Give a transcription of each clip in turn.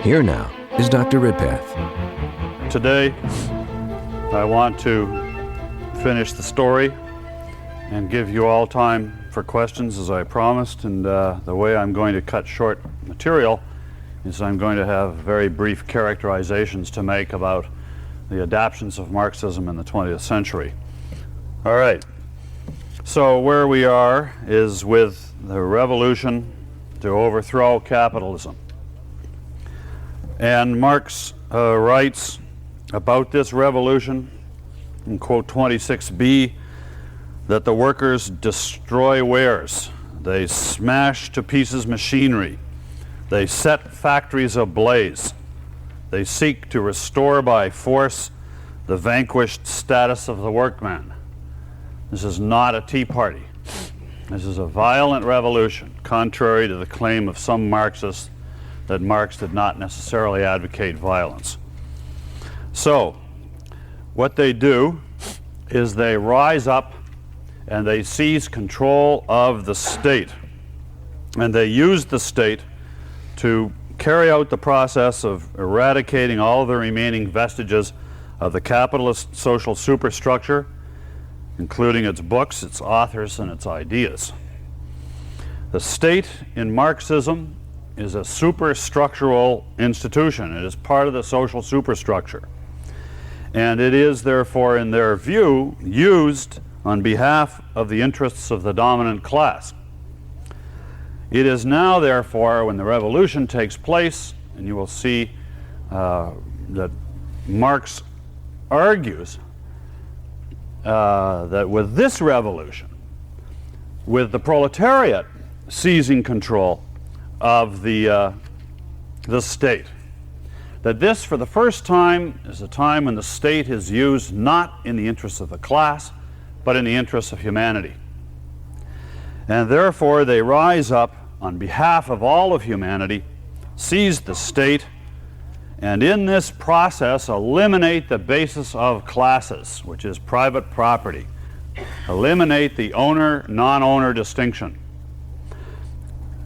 Here now is Dr. Ridpath. Today, I want to finish the story and give you all time for questions as I promised, and the way I'm going to cut short material is I'm going to have very brief characterizations to make about the adaptations of Marxism in the 20th century. All right, so where we are is with the revolution to overthrow capitalism. And Marx writes about this revolution in quote 26b that the workers destroy wares, they smash to pieces machinery, they set factories ablaze, they seek to restore by force the vanquished status of the workman. This is not a tea party. This is a violent revolution, contrary to the claim of some Marxists that Marx did not necessarily advocate violence. So, what they do is they rise up and they seize control of the state. And they use the state to carry out the process of eradicating all the remaining vestiges of the capitalist social superstructure, including its books, its authors, and its ideas. The state in Marxism is a superstructural institution. It is part of the social superstructure. And it is, therefore, in their view, used on behalf of the interests of the dominant class. It is now, therefore, when the revolution takes place, and you will see that Marx argues that with this revolution, with the proletariat seizing control of the state, that this, for the first time, is a time when the state is used not in the interests of the class, but in the interests of humanity. And therefore, they rise up on behalf of all of humanity, seize the state, and in this process eliminate the basis of classes, which is private property. Eliminate the owner-non-owner distinction.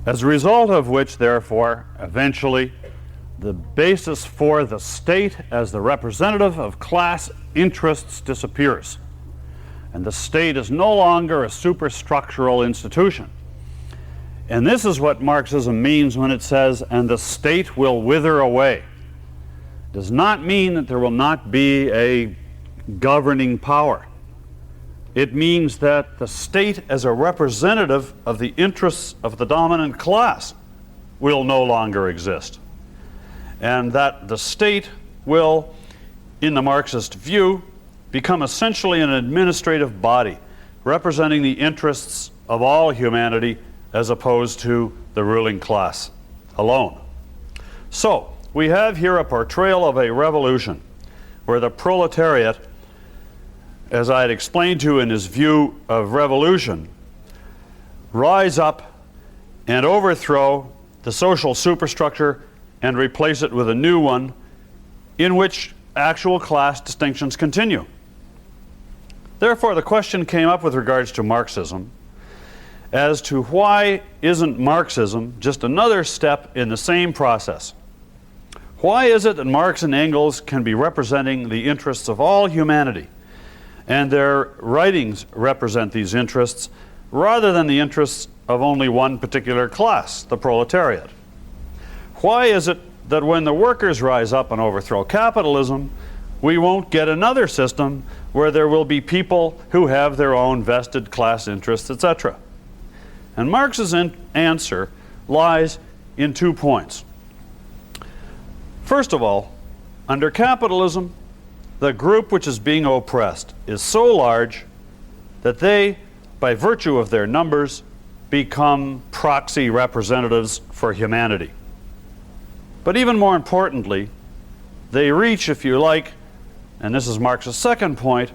As a result of which, therefore, eventually, the basis for the state as the representative of class interests disappears. And the state is no longer a superstructural institution. And this is what Marxism means when it says, and the state will wither away. It does not mean that there will not be a governing power. It means that the state as a representative of the interests of the dominant class will no longer exist. And that the state will, in the Marxist view, become essentially an administrative body representing the interests of all humanity as opposed to the ruling class alone. So, we have here a portrayal of a revolution where the proletariat, as I had explained to you in his view of revolution, rise up and overthrow the social superstructure and replace it with a new one in which actual class distinctions continue. Therefore, the question came up with regards to Marxism as to why isn't Marxism just another step in the same process? Why is it that Marx and Engels can be representing the interests of all humanity, and their writings represent these interests rather than the interests of only one particular class, the proletariat? Why is it that when the workers rise up and overthrow capitalism, we won't get another system where there will be people who have their own vested class interests, etc.? And Marx's answer lies in 2 points. First of all, under capitalism, the group which is being oppressed is so large that they, by virtue of their numbers, become proxy representatives for humanity. But even more importantly, they reach, if you like, and this is Marx's second point,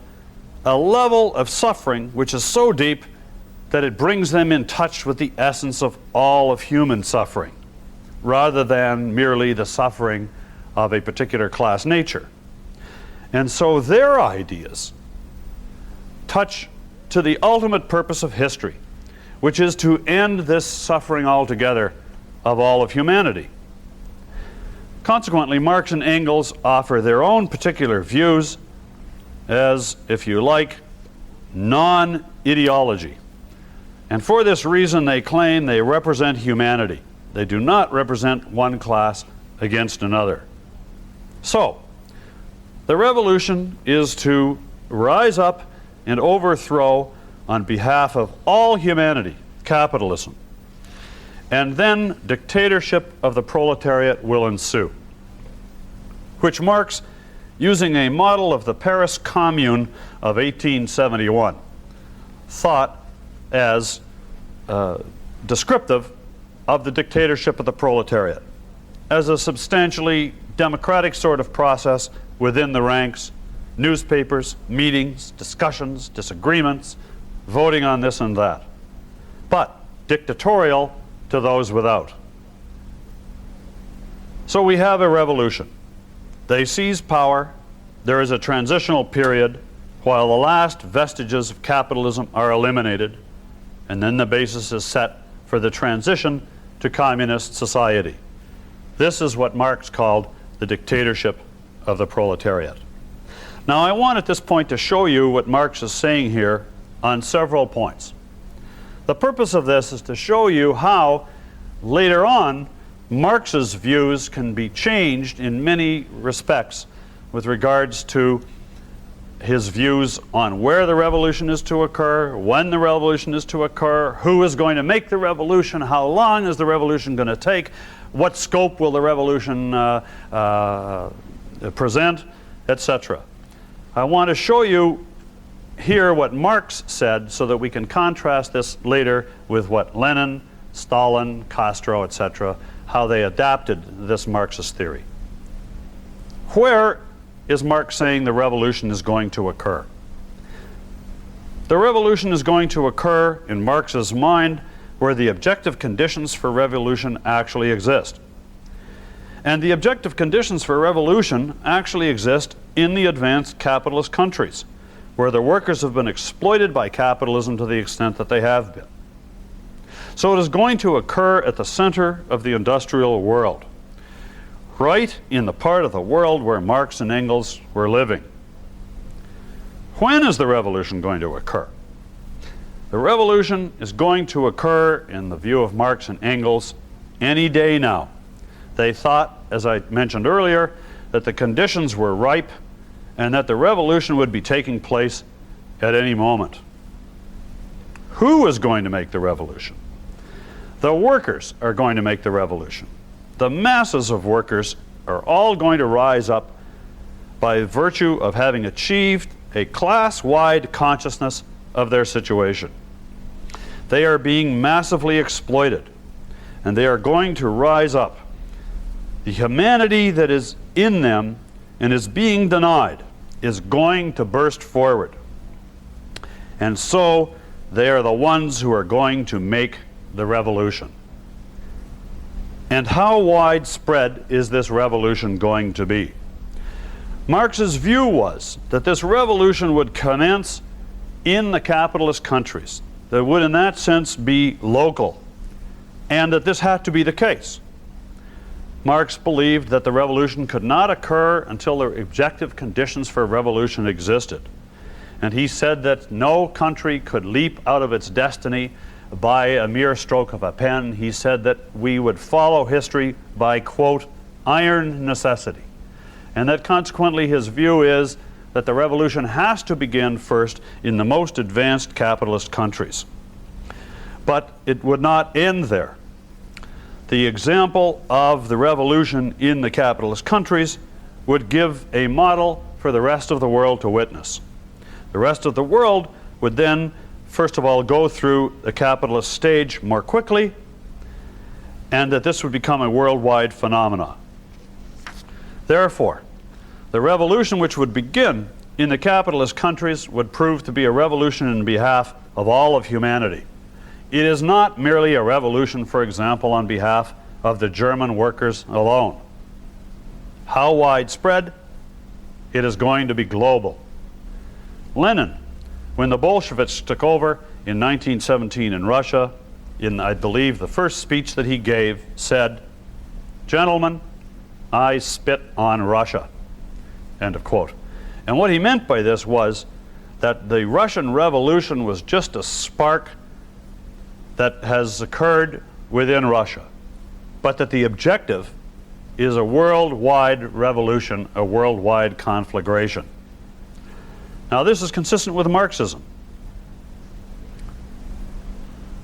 a level of suffering which is so deep that it brings them in touch with the essence of all of human suffering, rather than merely the suffering of a particular class nature. And so their ideas touch to the ultimate purpose of history, which is to end this suffering altogether of all of humanity. Consequently, Marx and Engels offer their own particular views as, if you like, non-ideology. And for this reason, they claim they represent humanity. They do not represent one class against another. So, the revolution is to rise up and overthrow, on behalf of all humanity, capitalism. And then dictatorship of the proletariat will ensue, which Marx, using a model of the Paris Commune of 1871, thought as descriptive of the dictatorship of the proletariat, as a substantially democratic sort of process within the ranks, newspapers, meetings, discussions, disagreements, voting on this and that, but dictatorial to those without. So we have a revolution. They seize power. There is a transitional period while the last vestiges of capitalism are eliminated, and then the basis is set for the transition to communist society. This is what Marx called the dictatorship of the proletariat. Now, I want at this point to show you what Marx is saying here on several points. The purpose of this is to show you how, later on, Marx's views can be changed in many respects with regards to his views on where the revolution is to occur, when the revolution is to occur, who is going to make the revolution, how long is the revolution going to take, what scope will the revolution present, etc. I want to show you here what Marx said so that we can contrast this later with what Lenin, Stalin, Castro, etc., how they adapted this Marxist theory. Where is Marx saying the revolution is going to occur? The revolution is going to occur, in Marx's mind, where the objective conditions for revolution actually exist. And the objective conditions for revolution actually exist in the advanced capitalist countries, where the workers have been exploited by capitalism to the extent that they have been. So it is going to occur at the center of the industrial world, right in the part of the world where Marx and Engels were living. When is the revolution going to occur? The revolution is going to occur, in the view of Marx and Engels, any day now. They thought, as I mentioned earlier, that the conditions were ripe and that the revolution would be taking place at any moment. Who is going to make the revolution? The workers are going to make the revolution. The masses of workers are all going to rise up by virtue of having achieved a class-wide consciousness of their situation. They are being massively exploited, and they are going to rise up. The humanity that is in them and is being denied is going to burst forward. And so they are the ones who are going to make the revolution. And how widespread is this revolution going to be? Marx's view was that this revolution would commence in the capitalist countries, that would in that sense be local, and that this had to be the case. Marx believed that the revolution could not occur until the objective conditions for revolution existed. And he said that no country could leap out of its destiny by a mere stroke of a pen. He said that we would follow history by, quote, iron necessity. And that consequently his view is that the revolution has to begin first in the most advanced capitalist countries. But it would not end there. The example of the revolution in the capitalist countries would give a model for the rest of the world to witness. The rest of the world would then, first of all, go through the capitalist stage more quickly, and that this would become a worldwide phenomenon. Therefore, the revolution which would begin in the capitalist countries would prove to be a revolution in behalf of all of humanity. It is not merely a revolution, for example, on behalf of the German workers alone. How widespread? It is going to be global. Lenin, when the Bolsheviks took over in 1917 in Russia, in, I believe, the first speech that he gave, said, "Gentlemen, I spit on Russia, end of quote. And what he meant by this was that the Russian Revolution was just a spark that has occurred within Russia, but that the objective is a worldwide revolution, a worldwide conflagration. Now, this is consistent with Marxism.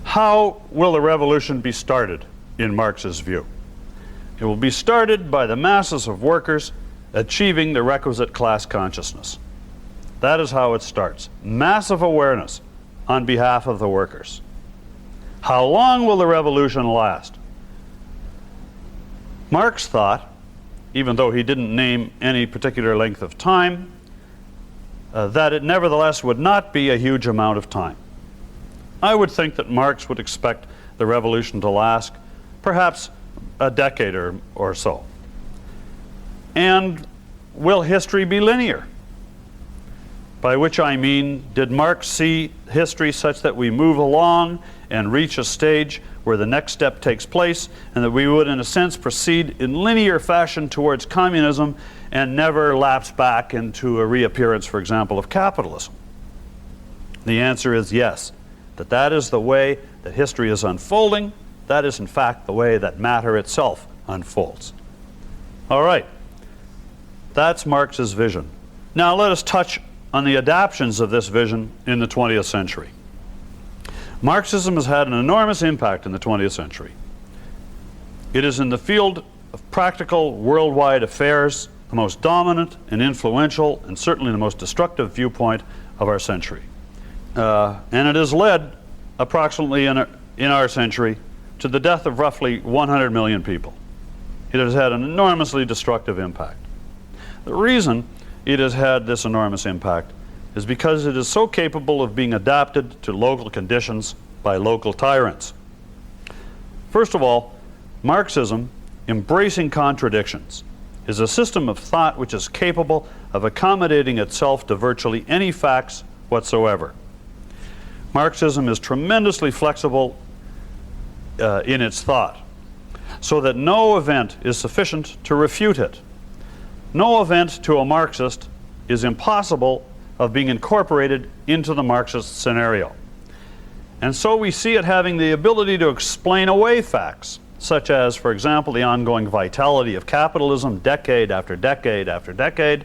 How will the revolution be started, in Marx's view? It will be started by the masses of workers achieving the requisite class consciousness. That is how it starts. Massive awareness on behalf of the workers. How long will the revolution last? Marx thought, even though he didn't name any particular length of time, that it nevertheless would not be a huge amount of time. I would think that Marx would expect the revolution to last perhaps a decade or so. And will history be linear? By which I mean, did Marx see history such that we move along and reach a stage where the next step takes place, and that we would, in a sense, proceed in linear fashion towards communism and never lapse back into a reappearance, for example, of capitalism? The answer is yes, that is the way that history is unfolding. That is, in fact, the way that matter itself unfolds. All right, that's Marx's vision. Now let us touch on the adaptations of this vision in the 20th century. Marxism has had an enormous impact in the 20th century. It is in the field of practical worldwide affairs the most dominant and influential and certainly the most destructive viewpoint of our century. And it has led approximately in our century to the death of roughly 100 million people. It has had an enormously destructive impact. The reason it has had this enormous impact is because it is so capable of being adapted to local conditions by local tyrants. First of all, Marxism, embracing contradictions, is a system of thought which is capable of accommodating itself to virtually any facts whatsoever. Marxism is tremendously flexible in its thought, so that no event is sufficient to refute it. No event to a Marxist is impossible of being incorporated into the Marxist scenario. And so we see it having the ability to explain away facts, such as, for example, the ongoing vitality of capitalism decade after decade after decade,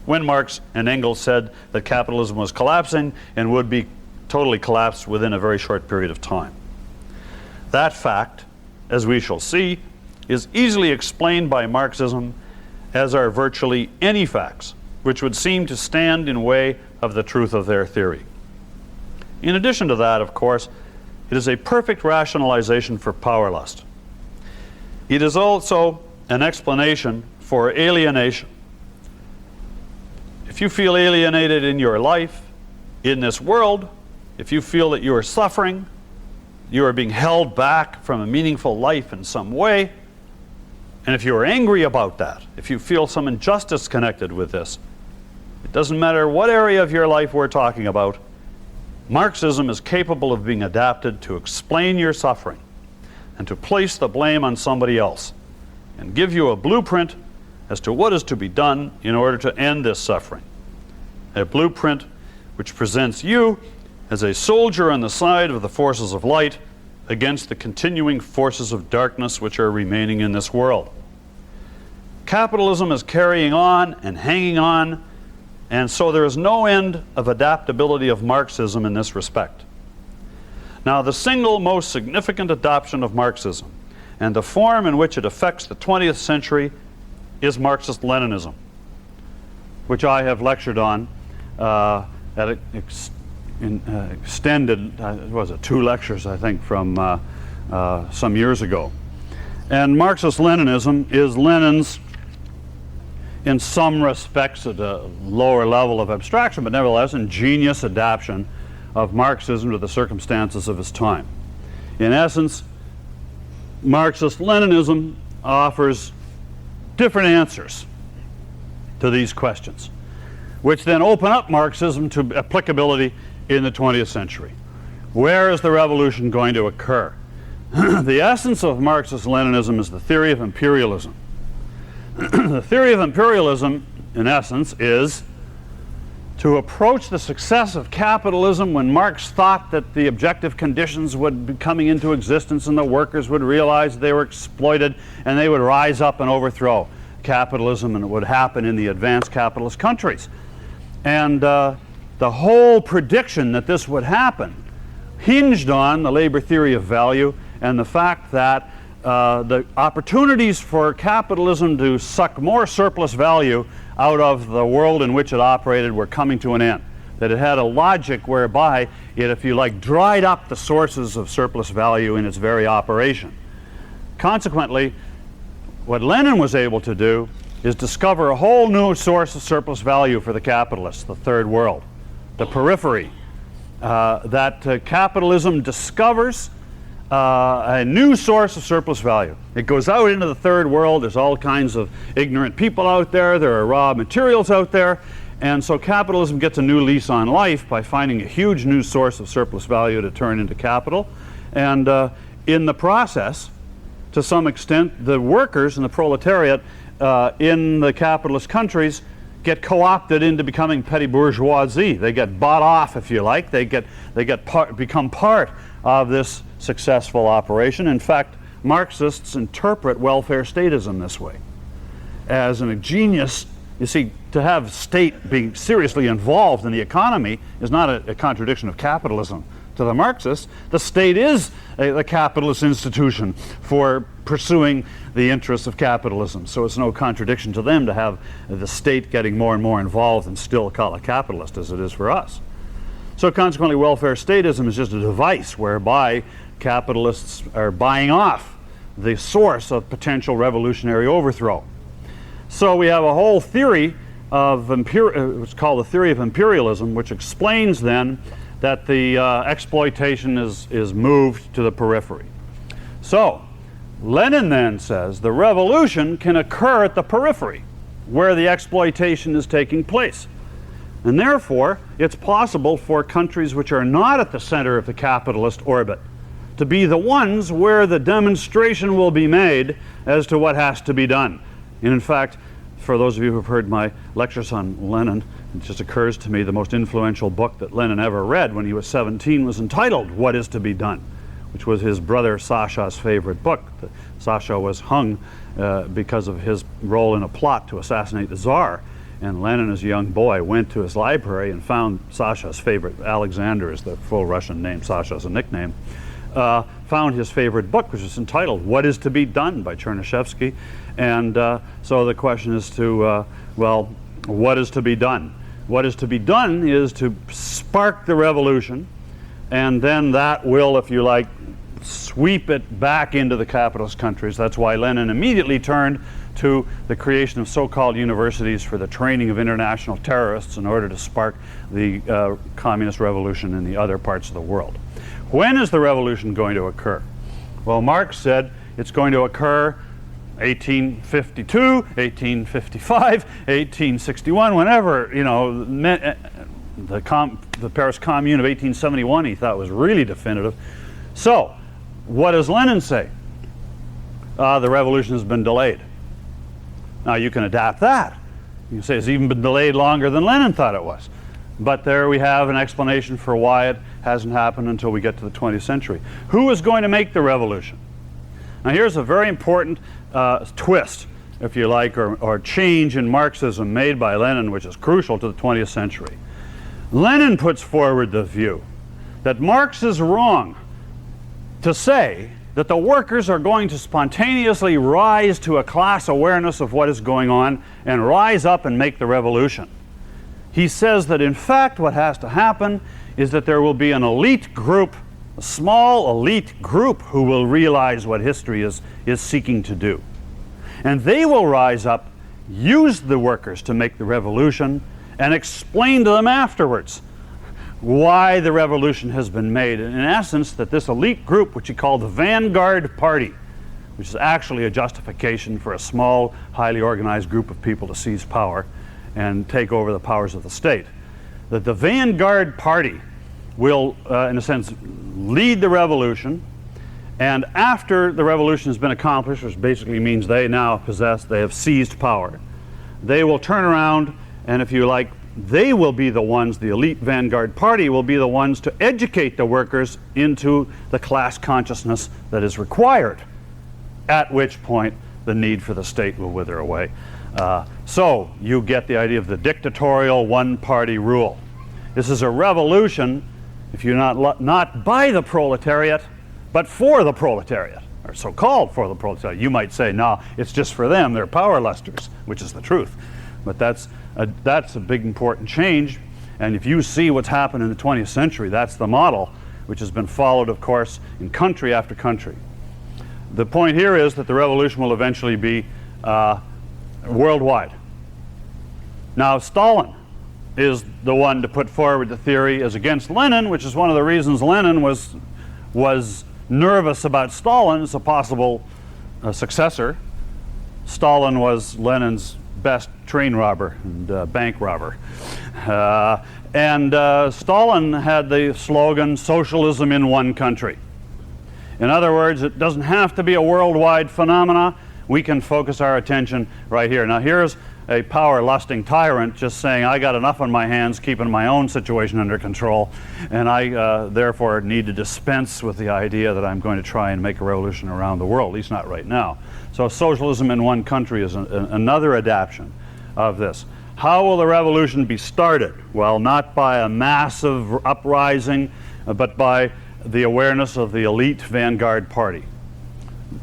when Marx and Engels said that capitalism was collapsing and would be totally collapsed within a very short period of time. That fact, as we shall see, is easily explained by Marxism, as are virtually any facts which would seem to stand in way of the truth of their theory. In addition to that, of course, it is a perfect rationalization for power lust. It is also an explanation for alienation. If you feel alienated in your life, in this world, if you feel that you are suffering, you are being held back from a meaningful life in some way, and if you are angry about that, if you feel some injustice connected with this, it doesn't matter what area of your life we're talking about, Marxism is capable of being adapted to explain your suffering and to place the blame on somebody else and give you a blueprint as to what is to be done in order to end this suffering. A blueprint which presents you as a soldier on the side of the forces of light against the continuing forces of darkness which are remaining in this world. Capitalism is carrying on and hanging on, and so there is no end of adaptability of Marxism in this respect. Now, the single most significant adoption of Marxism and the form in which it affects the 20th century is Marxist-Leninism, which I have lectured on extended, was it 2 lectures, I think, from some years ago. And Marxist-Leninism is Lenin's, in some respects at a lower level of abstraction, but nevertheless ingenious adaptation of Marxism to the circumstances of his time. In essence, Marxist-Leninism offers different answers to these questions, which then open up Marxism to applicability in the 20th century. Where is the revolution going to occur? The essence of Marxist-Leninism is the theory of imperialism. the theory of imperialism, in essence, is to approach the success of capitalism when Marx thought that the objective conditions would be coming into existence and the workers would realize they were exploited and they would rise up and overthrow capitalism, and it would happen in the advanced capitalist countries. And the whole prediction that this would happen hinged on the labor theory of value and the fact that the opportunities for capitalism to suck more surplus value out of the world in which it operated were coming to an end. That it had a logic whereby it, if you like, dried up the sources of surplus value in its very operation. Consequently, what Lenin was able to do is discover a whole new source of surplus value for the capitalists, the third world, the periphery, that capitalism discovers a new source of surplus value. It goes out into the third world. There's all kinds of ignorant people out there. There are raw materials out there. And so capitalism gets a new lease on life by finding a huge new source of surplus value to turn into capital. And in the process, to some extent, the workers and the proletariat in the capitalist countries get co-opted into becoming petty bourgeoisie. They get bought off, if you like. They become part of this successful operation. In fact, Marxists interpret welfare statism this way, as an ingenious. You see, to have state being seriously involved in the economy is not a contradiction of capitalism. To the Marxists, the state is the capitalist institution for pursuing the interests of capitalism. So it's no contradiction to them to have the state getting more and more involved and still call it capitalist, as it is for us. So consequently, welfare statism is just a device whereby capitalists are buying off the source of potential revolutionary overthrow. So we have a whole theory of what's called the theory of imperialism, which explains then that the exploitation is moved to the periphery. So Lenin then says the revolution can occur at the periphery, where the exploitation is taking place. And therefore, it's possible for countries which are not at the center of the capitalist orbit to be the ones where the demonstration will be made as to what has to be done. And in fact, for those of you who have heard my lectures on Lenin, it just occurs to me the most influential book that Lenin ever read when he was 17 was entitled What is to be Done, which was his brother Sasha's favorite book. Sasha was hung because of his role in a plot to assassinate the Tsar. And Lenin, as a young boy, went to his library and found Sasha's favorite, Alexander is the full Russian name, Sasha is a nickname, found his favorite book, which is entitled What is to be Done by Chernyshevsky. And so the question is to, well, what is to be done? What is to be done is to spark the revolution, and then that will, if you like, sweep it back into the capitalist countries. That's why Lenin immediately turned to the creation of so-called universities for the training of international terrorists in order to spark the communist revolution in the other parts of the world. When is the revolution going to occur? Well, Marx said it's going to occur 1852, 1855, 1861, whenever, you know, the Paris Commune of 1871 he thought was really definitive. So, what does Lenin say? The revolution has been delayed. Now you can adapt that. You can say it's even been delayed longer than Lenin thought it was. But there we have an explanation for why it hasn't happened until we get to the 20th century. Who is going to make the revolution? Now here's a very important twist, if you like, or change in Marxism made by Lenin, which is crucial to the 20th century. Lenin puts forward the view that Marx is wrong to say that the workers are going to spontaneously rise to a class awareness of what is going on and rise up and make the revolution. He says that in fact what has to happen is that there will be an elite group, a small elite group, who will realize what history is seeking to do. And they will rise up, use the workers to make the revolution, and explain to them afterwards why the revolution has been made. In essence, that this elite group, which he called the Vanguard Party, which is actually a justification for a small, highly organized group of people to seize power and take over the powers of the state, that the Vanguard Party will, in a sense, lead the revolution, And after the revolution has been accomplished, which basically means they have seized power, they will turn around and, if you like, they will be the ones, the elite vanguard party will be the ones to educate the workers into the class consciousness that is required, at which point the need for the state will wither away. So you get the idea of the dictatorial one-party rule. This is a revolution, if you're not by the proletariat, but for the proletariat, or so-called for the proletariat. You might say, no, it's just for them, they're power lusters, which is the truth. But that's a big important change, and if you see what's happened in the 20th century, that's the model, which has been followed, of course, in country after country. The point here is that the revolution will eventually be worldwide. Now, Stalin is the one to put forward the theory as against Lenin, which is one of the reasons Lenin was nervous about Stalin as a possible successor. Stalin was Lenin's best train robber and bank robber. Stalin had the slogan, socialism in one country. In other words, it doesn't have to be a worldwide phenomena. We can focus our attention right here. Now here's a power-lusting tyrant just saying, I got enough on my hands keeping my own situation under control, and I therefore need to dispense with the idea that I'm going to try and make a revolution around the world, at least not right now. So socialism in one country is another adaptation of this. How will the revolution be started? Well, not by a massive uprising, but by the awareness of the elite vanguard party.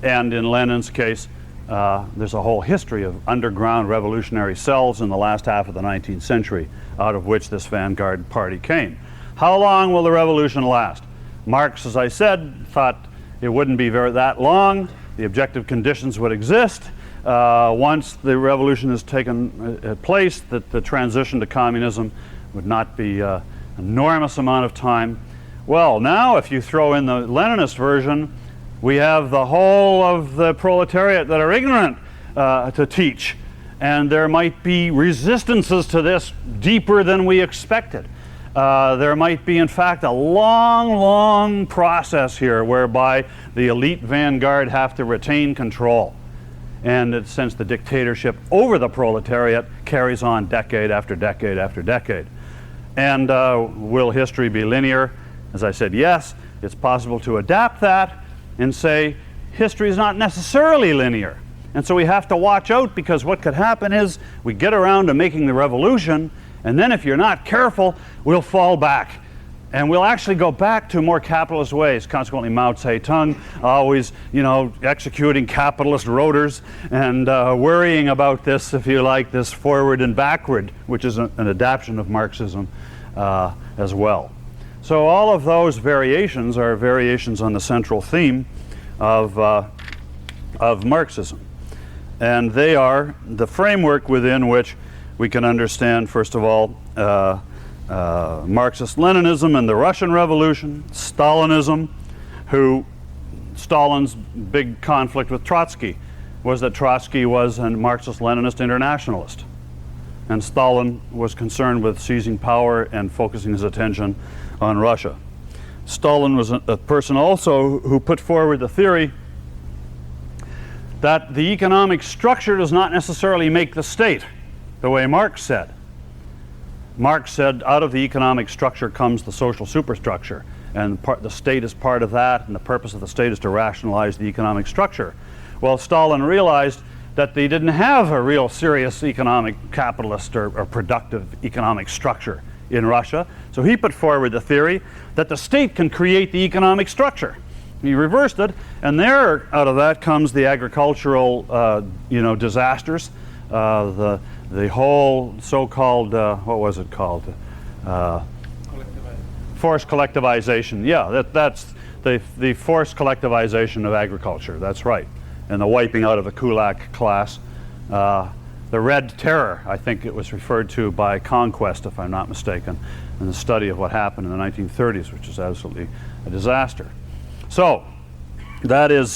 And in Lenin's case, there's a whole history of underground revolutionary cells in the last half of the 19th century, out of which this vanguard party came. How long will the revolution last? Marx, as I said, thought it wouldn't be that long. The objective conditions would exist. Once the revolution has taken place, that the transition to communism would not be an enormous amount of time. Well, now if you throw in the Leninist version, we have the whole of the proletariat that are ignorant to teach. And there might be resistances to this deeper than we expected. There might be, in fact, a long, long process here whereby the elite vanguard have to retain control. And since the dictatorship over the proletariat carries on decade after decade after decade. And will history be linear? As I said, yes, it's possible to adapt that and say history is not necessarily linear. And so we have to watch out, because what could happen is we get around to making the revolution, and then if you're not careful, we'll fall back. And we'll actually go back to more capitalist ways. Consequently, Mao Zedong always, executing capitalist rotors and worrying about this, if you like, this forward and backward, which is an adaptation of Marxism as well. So all of those variations are variations on the central theme of Marxism. And they are the framework within which we can understand, first of all, Marxist-Leninism and the Russian Revolution, Stalinism, Stalin's big conflict with Trotsky was that Trotsky was a Marxist-Leninist internationalist. And Stalin was concerned with seizing power and focusing his attention on Russia. Stalin was a person also who put forward the theory that the economic structure does not necessarily make the state, the way Marx said. Marx said out of the economic structure comes the social superstructure, and the state is part of that, and the purpose of the state is to rationalize the economic structure. Well, Stalin realized that they didn't have a real serious economic capitalist or productive economic structure in Russia, so he put forward the theory that the state can create the economic structure. He reversed it, and out of that comes the agricultural disasters, the whole so-called what was it called? Forced collectivization. Yeah, that's the forced collectivization of agriculture. That's right, and the wiping out of the kulak class. The Red Terror, I think it was referred to by Conquest, if I'm not mistaken, in the study of what happened in the 1930s, which is absolutely a disaster. So that is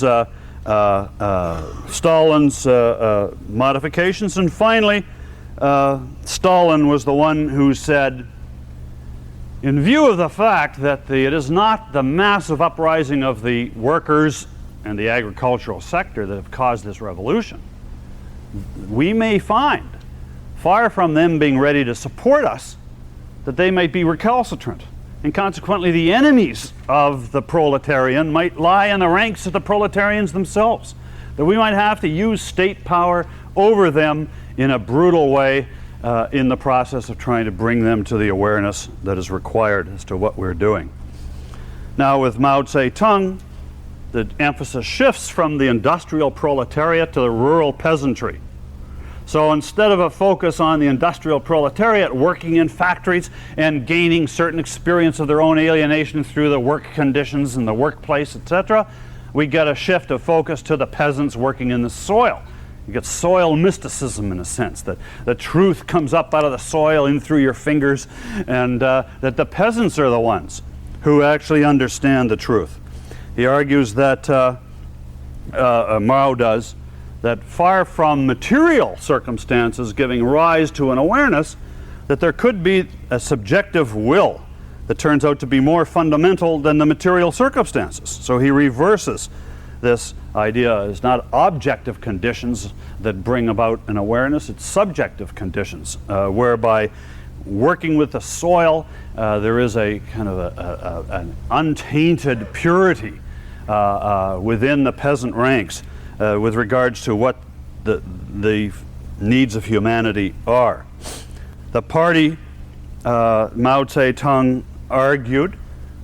Stalin's modifications. And finally, Stalin was the one who said, in view of the fact that it is not the massive uprising of the workers and the agricultural sector that have caused this revolution, we may find, far from them being ready to support us, that they might be recalcitrant. And consequently, the enemies of the proletarian might lie in the ranks of the proletarians themselves. That we might have to use state power over them in a brutal way in the process of trying to bring them to the awareness that is required as to what we're doing. Now, with Mao Zedong, the emphasis shifts from the industrial proletariat to the rural peasantry. So instead of a focus on the industrial proletariat working in factories and gaining certain experience of their own alienation through the work conditions in the workplace, etc., we get a shift of focus to the peasants working in the soil. You get soil mysticism in a sense, that the truth comes up out of the soil in through your fingers, and that the peasants are the ones who actually understand the truth. He argues that, Mao does, that far from material circumstances giving rise to an awareness, that there could be a subjective will that turns out to be more fundamental than the material circumstances. So he reverses this idea. It's not objective conditions that bring about an awareness, it's subjective conditions, whereby working with the soil, there is a kind of an untainted purity within the peasant ranks with regards to what the needs of humanity are. The party, Mao Zedong argued,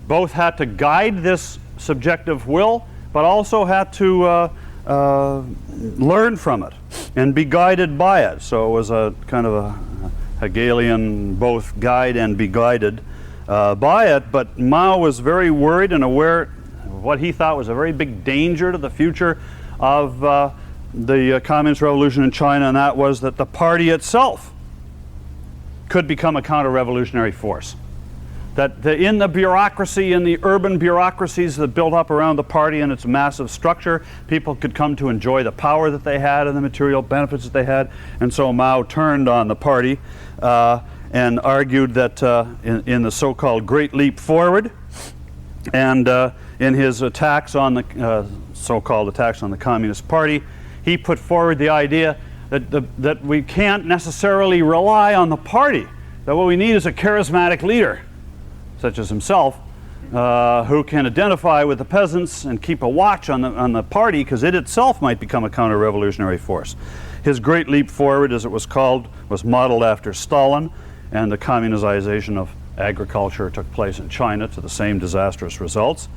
both had to guide this subjective will, but also had to learn from it and be guided by it. So it was a kind of a Hegelian both guide and be guided by it. But Mao was very worried and aware of what he thought was a very big danger to the future of the Communist Revolution in China, and that was that the party itself could become a counter-revolutionary force. That in the bureaucracy, in the urban bureaucracies that built up around the party and its massive structure, people could come to enjoy the power that they had and the material benefits that they had. And so Mao turned on the party and argued that in the so-called Great Leap Forward and in his attacks on the so-called attacks on the Communist Party, he put forward the idea that we can't necessarily rely on the party, that what we need is a charismatic leader, such as himself, who can identify with the peasants and keep a watch on the party, because it itself might become a counter-revolutionary force. His Great Leap Forward, as it was called, was modeled after Stalin, and the communization of agriculture took place in China to the same disastrous results.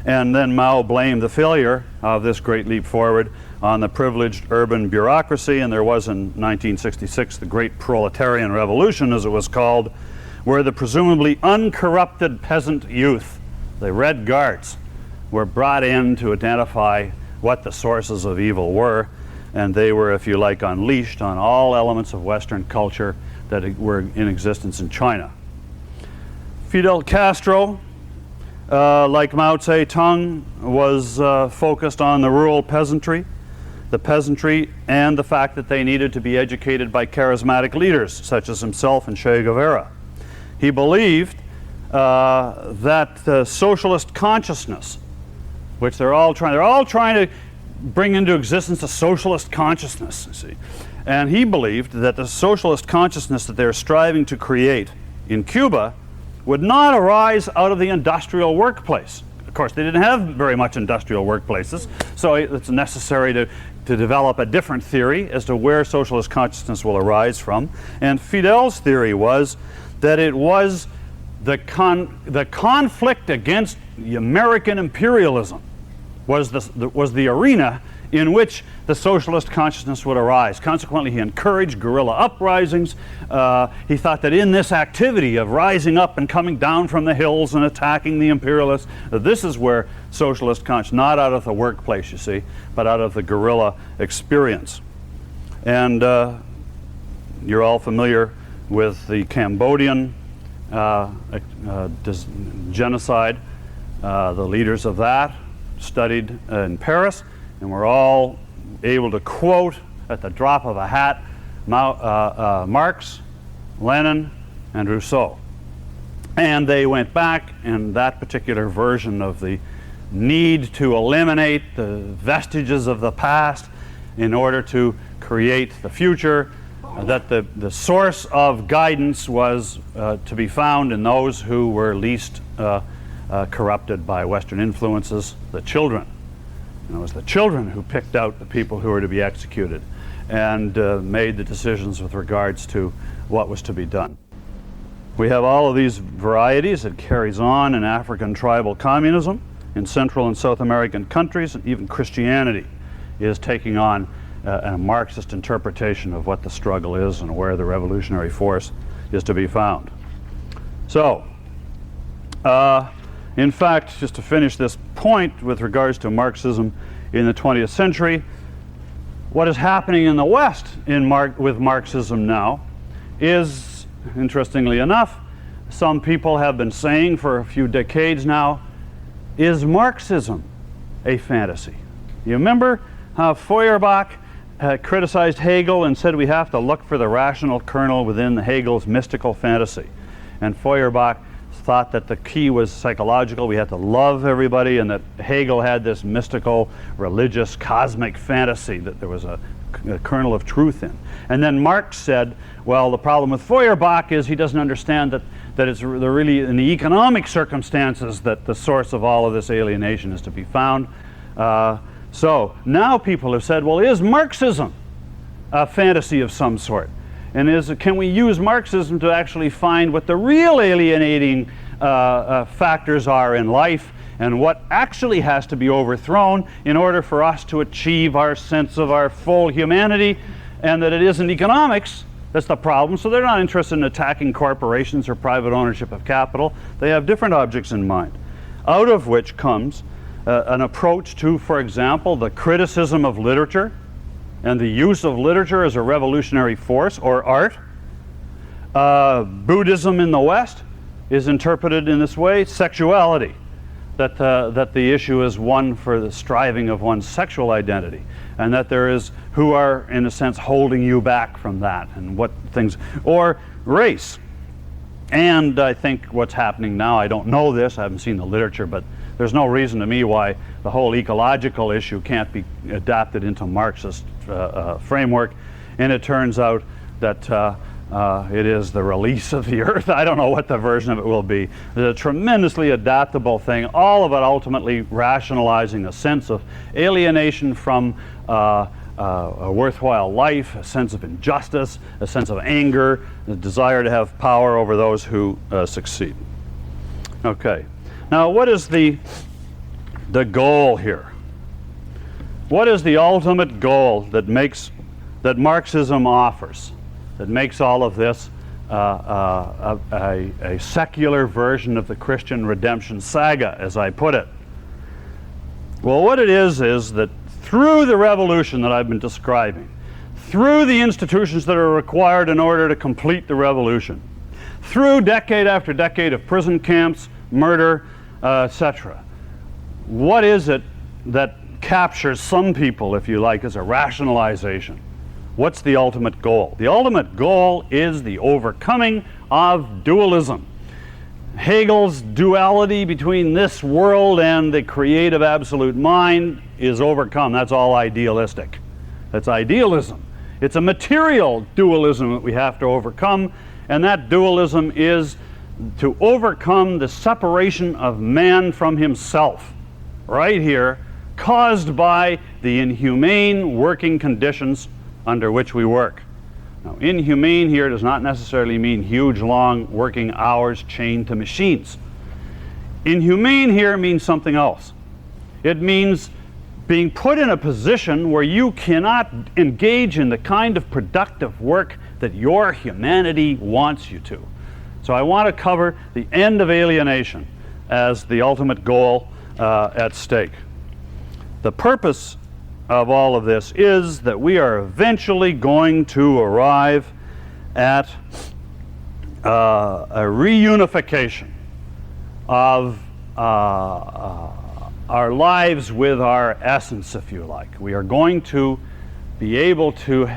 And then Mao blamed the failure of this Great Leap Forward on the privileged urban bureaucracy, and there was in 1966 the Great Proletarian Revolution, as it was called, where the presumably uncorrupted peasant youth, the Red Guards, were brought in to identify what the sources of evil were, and they were, if you like, unleashed on all elements of Western culture that were in existence in China. Fidel Castro, like Mao Zedong, was focused on the rural peasantry, and the fact that they needed to be educated by charismatic leaders such as himself and Che Guevara. He believed that the socialist consciousness, which they're all trying to bring into existence a socialist consciousness, you see. And he believed that the socialist consciousness that they're striving to create in Cuba would not arise out of the industrial workplace. Of course, they didn't have very much industrial workplaces, so it's necessary to develop a different theory as to where socialist consciousness will arise from. And Fidel's theory was that it was the conflict against American imperialism was the arena in which the socialist consciousness would arise. Consequently, he encouraged guerrilla uprisings. He thought that in this activity of rising up and coming down from the hills and attacking the imperialists, this is where socialist consciousness, not out of the workplace, you see, but out of the guerrilla experience. And you're all familiar with the Cambodian genocide. The leaders of that studied in Paris, and we're all able to quote at the drop of a hat Marx, Lenin, and Rousseau. And they went back, and that particular version of the need to eliminate the vestiges of the past in order to create the future, that the source of guidance was to be found in those who were least corrupted by Western influences, the children. And it was the children who picked out the people who were to be executed and made the decisions with regards to what was to be done. We have all of these varieties. It carries on in African tribal communism, in Central and South American countries, and even Christianity is taking on a Marxist interpretation of what the struggle is and where the revolutionary force is to be found. So, in fact, just to finish this point with regards to Marxism in the 20th century, what is happening in the West with Marxism now is, interestingly enough, some people have been saying for a few decades now, is Marxism a fantasy? You remember how Feuerbach criticized Hegel and said we have to look for the rational kernel within Hegel's mystical fantasy. And Feuerbach thought that the key was psychological, we had to love everybody, and that Hegel had this mystical, religious, cosmic fantasy that there was a kernel of truth in. And then Marx said, well, the problem with Feuerbach is he doesn't understand that it's really in the economic circumstances that the source of all of this alienation is to be found. So now people have said, well, is Marxism a fantasy of some sort? And can we use Marxism to actually find what the real alienating factors are in life and what actually has to be overthrown in order for us to achieve our sense of our full humanity, and that it isn't economics that's the problem. So they're not interested in attacking corporations or private ownership of capital. They have different objects in mind, out of which comes an approach to, for example, the criticism of literature and the use of literature as a revolutionary force, or art. Buddhism in the West is interpreted in this way. Sexuality, that the issue is one for the striving of one's sexual identity, and that there is who are, in a sense, holding you back from that, and what things, or race. And I think what's happening now, I don't know this, I haven't seen the literature, but there's no reason to me why the whole ecological issue can't be adapted into Marxist framework. And it turns out that it is the release of the earth. I don't know what the version of it will be. It's a tremendously adaptable thing, all of it ultimately rationalizing a sense of alienation from a worthwhile life, a sense of injustice, a sense of anger, the desire to have power over those who succeed. Okay. Now, what is the goal here? What is the ultimate goal that Marxism offers, that makes all of this a secular version of the Christian redemption saga, as I put it? Well, what it is that through the revolution that I've been describing, through the institutions that are required in order to complete the revolution, through decade after decade of prison camps, murder, etc. What is it that captures some people, if you like, as a rationalization? What's the ultimate goal? The ultimate goal is the overcoming of dualism. Hegel's duality between this world and the creative absolute mind is overcome. That's all idealistic. That's idealism. It's a material dualism that we have to overcome, and that dualism is to overcome the separation of man from himself, right here, caused by the inhumane working conditions under which we work. Now, inhumane here does not necessarily mean huge, long working hours chained to machines. Inhumane here means something else. It means being put in a position where you cannot engage in the kind of productive work that your humanity wants you to. So I want to cover the end of alienation as the ultimate goal at stake. The purpose of all of this is that we are eventually going to arrive at a reunification of our lives with our essence, if you like. We are going to be able to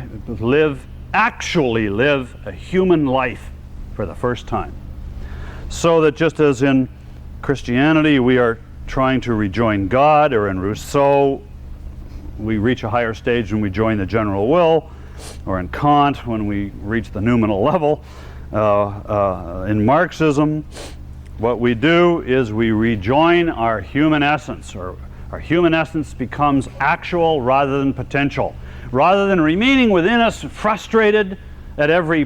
actually live a human life for the first time. So that just as in Christianity we are trying to rejoin God, or in Rousseau we reach a higher stage when we join the general will, or in Kant when we reach the noumenal level, in Marxism what we do is we rejoin our human essence, or our human essence becomes actual rather than potential. Rather than remaining within us frustrated at every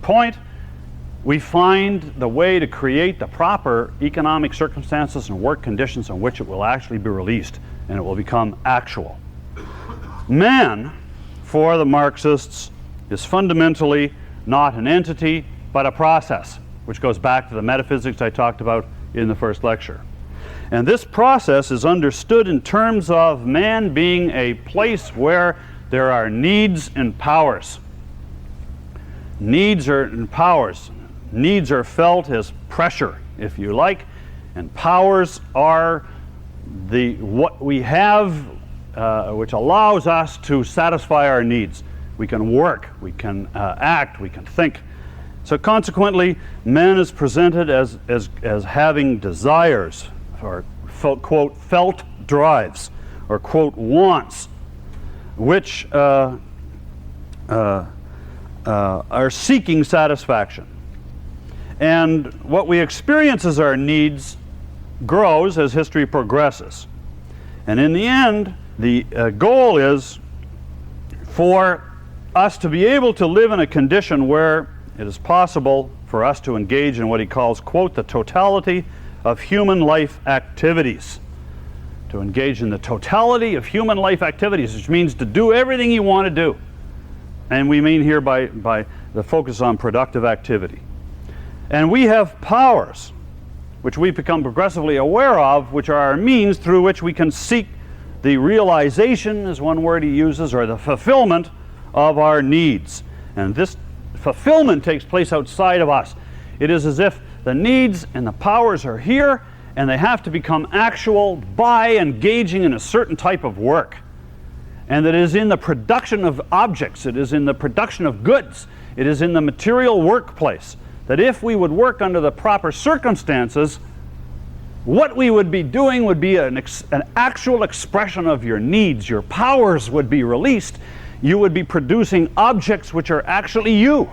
point, we find the way to create the proper economic circumstances and work conditions in which it will actually be released, and it will become actual. Man, for the Marxists, is fundamentally not an entity, but a process, which goes back to the metaphysics I talked about in the first lecture. And this process is understood in terms of man being a place where there are needs and powers. Needs and powers. Needs are felt as pressure, if you like, and powers are what we have, which allows us to satisfy our needs. We can work, we can act, we can think. So consequently, man is presented as having desires, or quote, felt drives, or quote, wants, which are seeking satisfaction. And what we experience as our needs grows as history progresses. And in the end, the goal is for us to be able to live in a condition where it is possible for us to engage in what he calls, quote, the totality of human life activities. To engage in the totality of human life activities, which means to do everything you want to do. And we mean here by the focus on productive activity. And we have powers, which we become progressively aware of, which are our means through which we can seek the realization, is one word he uses, or the fulfillment of our needs. And this fulfillment takes place outside of us. It is as if the needs and the powers are here, and they have to become actual by engaging in a certain type of work. And that is in the production of objects, it is in the production of goods, it is in the material workplace. That if we would work under the proper circumstances, what we would be doing would be an actual expression of your needs. Your powers would be released. You would be producing objects which are actually you.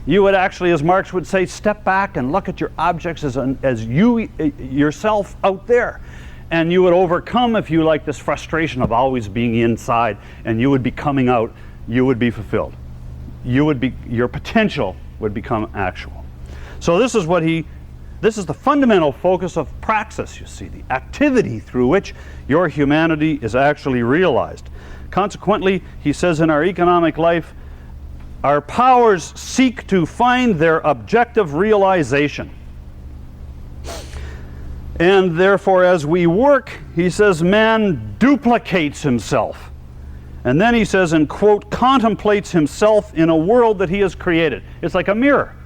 You would actually, as Marx would say, step back and look at your objects as you yourself out there. And you would overcome, if you like, this frustration of always being inside, and you would be coming out, you would be fulfilled. Your potential would become actual. So this is the fundamental focus of praxis, you see, the activity through which your humanity is actually realized. Consequently, he says, in our economic life, our powers seek to find their objective realization. And therefore, as we work, he says, man duplicates himself. And then he says, and quote, contemplates himself in a world that he has created. It's like a mirror.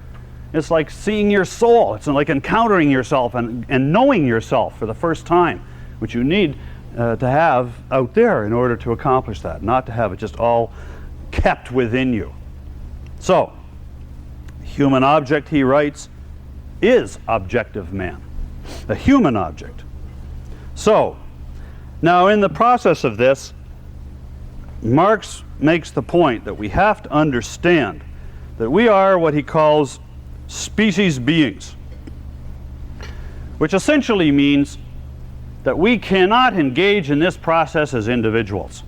It's like seeing your soul. It's like encountering yourself and knowing yourself for the first time, which you need to have out there in order to accomplish that, not to have it just all kept within you. So, human object, he writes, is objective man, a human object. So, now in the process of this, Marx makes the point that we have to understand that we are what he calls species beings, which essentially means that we cannot engage in this process as individuals.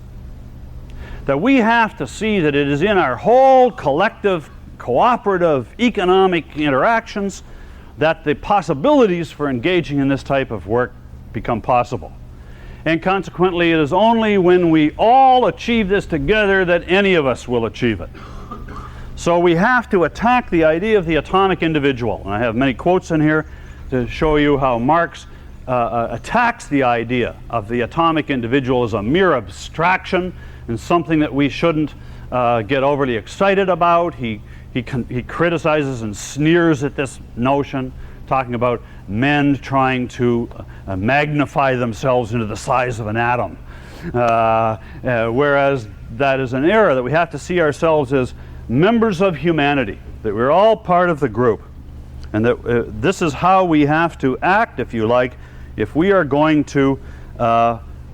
That we have to see that it is in our whole collective, cooperative, economic interactions that the possibilities for engaging in this type of work become possible. And consequently, it is only when we all achieve this together that any of us will achieve it. So we have to attack the idea of the atomic individual. And I have many quotes in here to show you how Marx attacks the idea of the atomic individual as a mere abstraction and something that we shouldn't get overly excited about. He criticizes and sneers at this notion, talking about men trying to magnify themselves into the size of an atom. Whereas that is an error, that we have to see ourselves as members of humanity, that we're all part of the group. And that this is how we have to act, if you like, if we are going to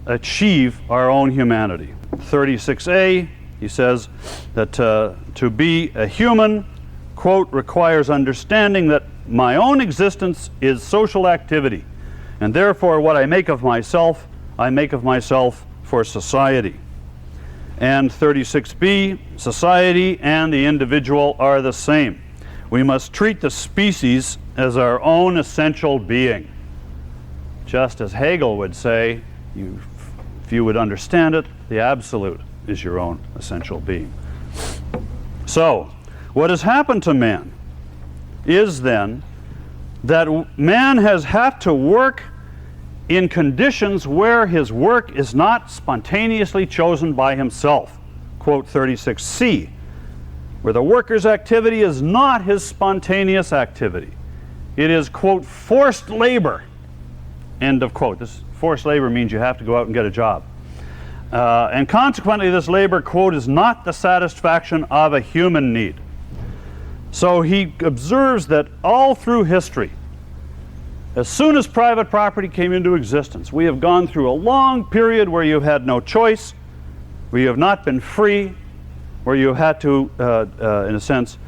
achieve our own humanity. 36a, he says that to be a human, quote, requires understanding that my own existence is social activity, and therefore what I make of myself for society. And 36b, society and the individual are the same. We must treat the species as our own essential being. Just as Hegel would say, if you would understand it, the absolute is your own essential being. So, what has happened to man is then that man has had to work in conditions where his work is not spontaneously chosen by himself. Quote 36c, where the worker's activity is not his spontaneous activity. It is, quote, forced labor, end of quote. This forced labor means you have to go out and get a job. And consequently, this labor, quote, is not the satisfaction of a human need. So he observes that all through history, as soon as private property came into existence, we have gone through a long period where you've had no choice, where you have not been free, where you have had to, in a sense,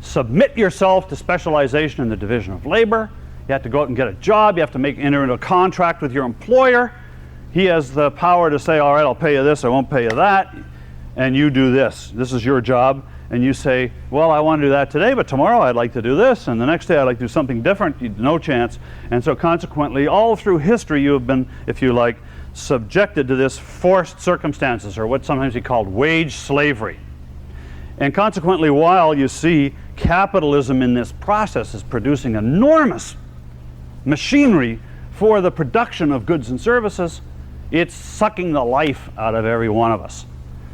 submit yourself to specialization in the division of labor. You have to go out and get a job. You have to enter into a contract with your employer. He has the power to say, all right, I'll pay you this, I won't pay you that, and you do this. This is your job. And you say, well, I want to do that today, but tomorrow I'd like to do this, and the next day I'd like to do something different. No chance. And so consequently, all through history, you have been, if you like, subjected to this forced circumstances, or what sometimes he called wage slavery. And consequently, while you see capitalism in this process is producing enormous machinery for the production of goods and services, it's sucking the life out of every one of us.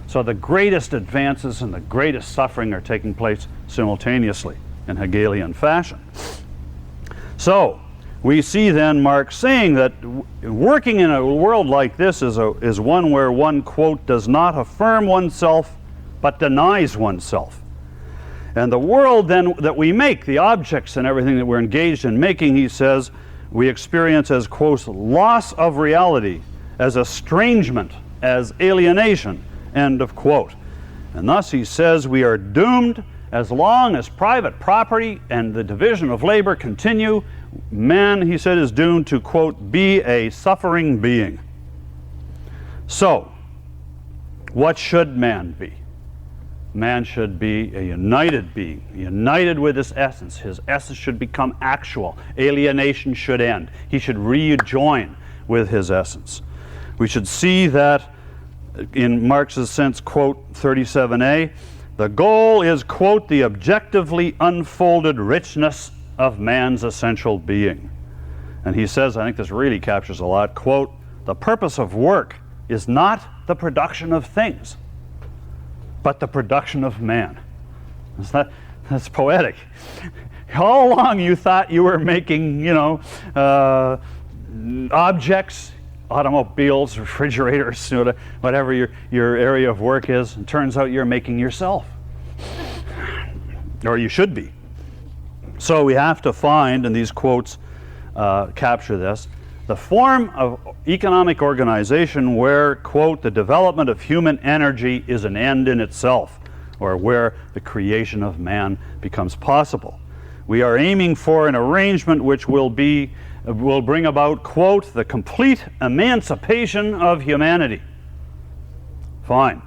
So the greatest advances and the greatest suffering are taking place simultaneously in Hegelian fashion. So we see then Marx saying that working in a world like this is one where one, quote, does not affirm oneself but denies oneself. And the world then that we make, the objects and everything that we're engaged in making, he says, we experience as, quote, loss of reality, as estrangement, as alienation, end of quote. And thus he says we are doomed as long as private property and the division of labor continue. Man, he said, is doomed to, quote, be a suffering being. So, what should man be? Man should be a united being, united with his essence. His essence should become actual. Alienation should end. He should rejoin with his essence. We should see that in Marx's sense, quote 37a, the goal is, quote, the objectively unfolded richness of man's essential being. And he says, I think this really captures a lot, quote, the purpose of work is not the production of things, but the production of man. That's poetic. All along you thought you were making, objects, automobiles, refrigerators, whatever your area of work is, and turns out you're making yourself. Or you should be. So we have to find, and these quotes capture this, the form of economic organization where, quote, the development of human energy is an end in itself, or where the creation of man becomes possible. We are aiming for an arrangement which will bring about, quote, the complete emancipation of humanity. Fine.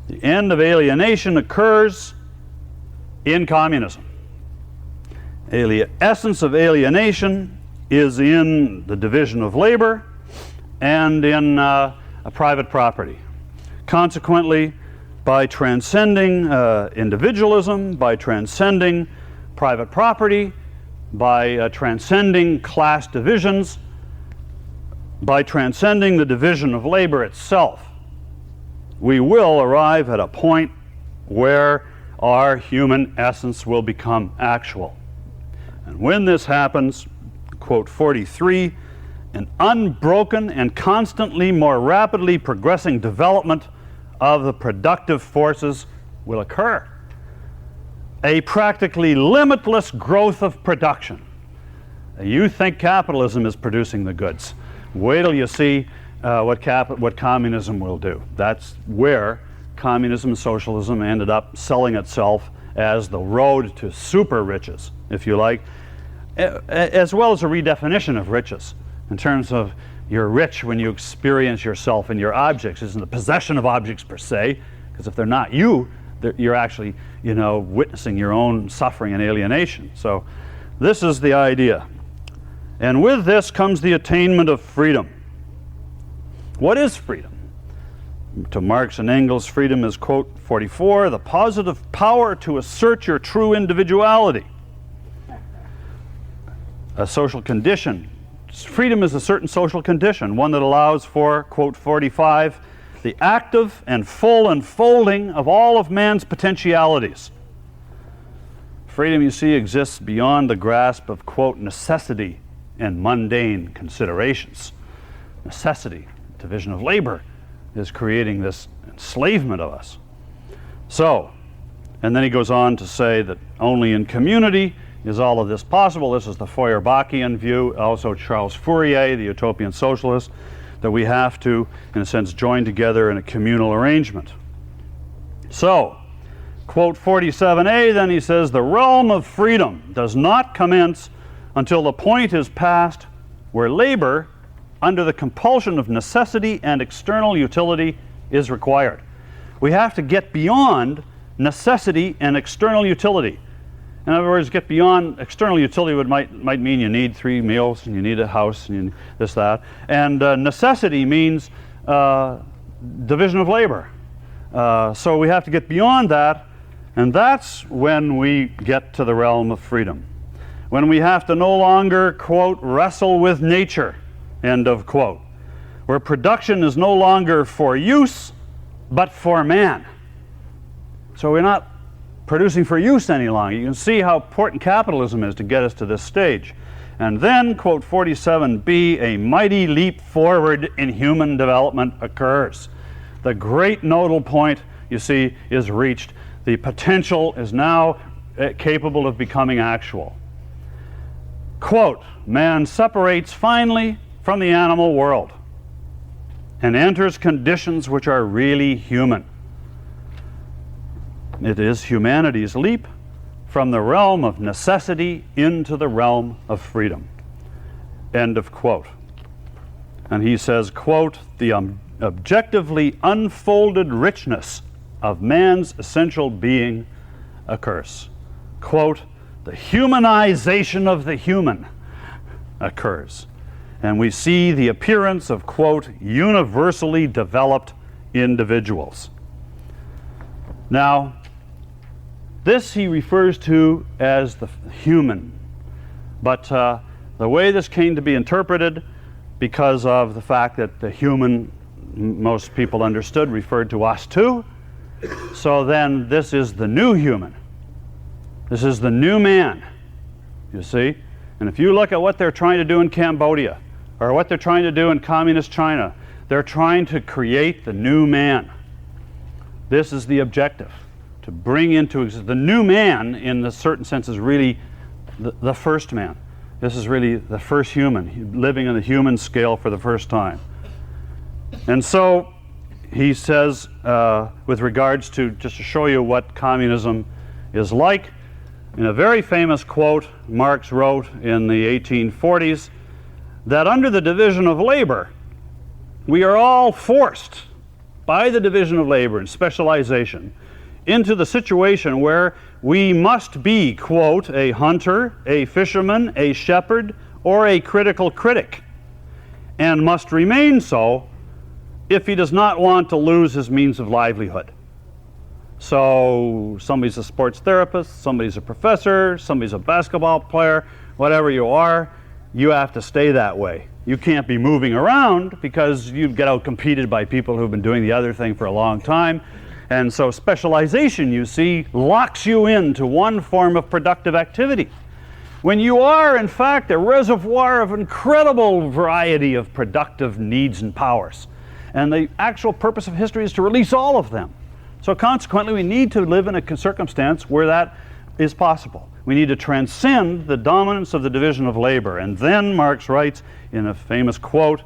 The end of alienation occurs in communism. Essence of alienation is in the division of labor and in private property. Consequently, by transcending individualism, by transcending private property, by transcending class divisions, by transcending the division of labor itself, we will arrive at a point where our human essence will become actual. And when this happens, quote 43, an unbroken and constantly more rapidly progressing development of the productive forces will occur. a practically limitless growth of production. You think capitalism is producing the goods. Wait till you see what communism will do. That's where communism and socialism ended up selling itself as the road to super riches, if you like, as well as a redefinition of riches in terms of you're rich when you experience yourself and your objects. Isn't the possession of objects per se, because if they're not you, you're actually, witnessing your own suffering and alienation. So this is the idea. And with this comes the attainment of freedom. What is freedom? To Marx and Engels, freedom is, quote, 44, the positive power to assert your true individuality. A social condition. Freedom is a certain social condition, one that allows for, quote, 45, the active and full unfolding of all of man's potentialities. Freedom, you see, exists beyond the grasp of, quote, necessity and mundane considerations. Necessity, division of labor, is creating this enslavement of us. So, and then he goes on to say that only in community is all of this possible. This is the Feuerbachian view, also Charles Fourier, the utopian socialist, that we have to, in a sense, join together in a communal arrangement. So, quote 47a, then he says, the realm of freedom does not commence until the point is passed where labor, under the compulsion of necessity and external utility, is required. We have to get beyond necessity and external utility. In other words, get beyond external utility might mean you need 3 meals, and you need a house, and this, that. And necessity means division of labor. So we have to get beyond that, and that's when we get to the realm of freedom. When we have to no longer, quote, wrestle with nature, end of quote. Where production is no longer for use, but for man. So we're not producing for use any longer. You can see how important capitalism is to get us to this stage. And then, quote 47b, a mighty leap forward in human development occurs. The great nodal point, you see, is reached. The potential is now capable of becoming actual. Quote, man separates finally from the animal world and enters conditions which are really human. It is humanity's leap from the realm of necessity into the realm of freedom. End of quote. And he says, quote, the objectively unfolded richness of man's essential being occurs. Quote, the humanization of the human occurs. And we see the appearance of, quote, universally developed individuals. Now, this he refers to as the human. But the way this came to be interpreted, because of the fact that the human, most people understood, referred to us too. So then this is the new human. This is the new man, you see? And if you look at what they're trying to do in Cambodia, or what they're trying to do in communist China, they're trying to create the new man. This is the objective, to bring into existence. The new man, in a certain sense, is really the first man. This is really the first human, living on the human scale for the first time. And so he says, with regards to, just to show you what communism is like, in a very famous quote Marx wrote in the 1840s, that under the division of labor, we are all forced by the division of labor and specialization into the situation where we must be, quote, a hunter, a fisherman, a shepherd, or a critical critic, and must remain so if he does not want to lose his means of livelihood. So somebody's a sports therapist, somebody's a professor, somebody's a basketball player, whatever you are, you have to stay that way. You can't be moving around because you get out-competed by people who've been doing the other thing for a long time. And so specialization, you see, locks you into one form of productive activity, when you are, in fact, a reservoir of incredible variety of productive needs and powers. And the actual purpose of history is to release all of them. So consequently, we need to live in a circumstance where that is possible. We need to transcend the dominance of the division of labor. And then Marx writes in a famous quote,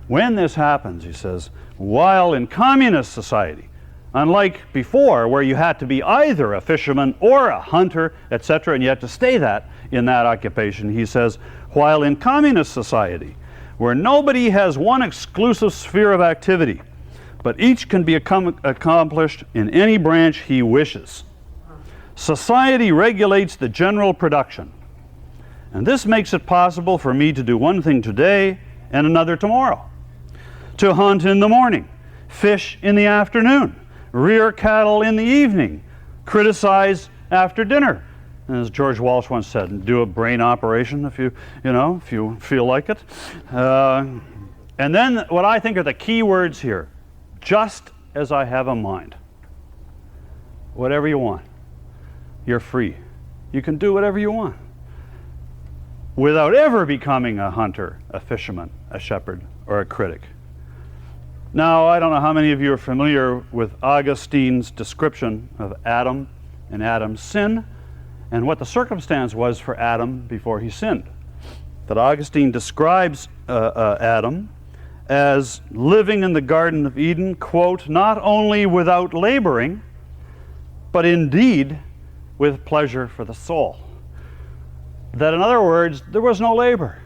when this happens, he says, while in communist society, unlike before where you had to be either a fisherman or a hunter, etc., and you had to stay that in that occupation, he says, while in communist society, where nobody has one exclusive sphere of activity, but each can be accomplished in any branch he wishes. Society regulates the general production, and this makes it possible for me to do one thing today and another tomorrow. To hunt in the morning, fish in the afternoon, rear cattle in the evening, criticize after dinner. And as George Walsh once said, do a brain operation if you feel like it. And then what I think are the key words here, just as I have a mind. Whatever you want. You're free. You can do whatever you want without ever becoming a hunter, a fisherman, a shepherd, or a critic. Now, I don't know how many of you are familiar with Augustine's description of Adam and Adam's sin and what the circumstance was for Adam before he sinned. That Augustine describes Adam as living in the Garden of Eden, quote, not only without laboring, but indeed with pleasure for the soul. That in other words, there was no labor.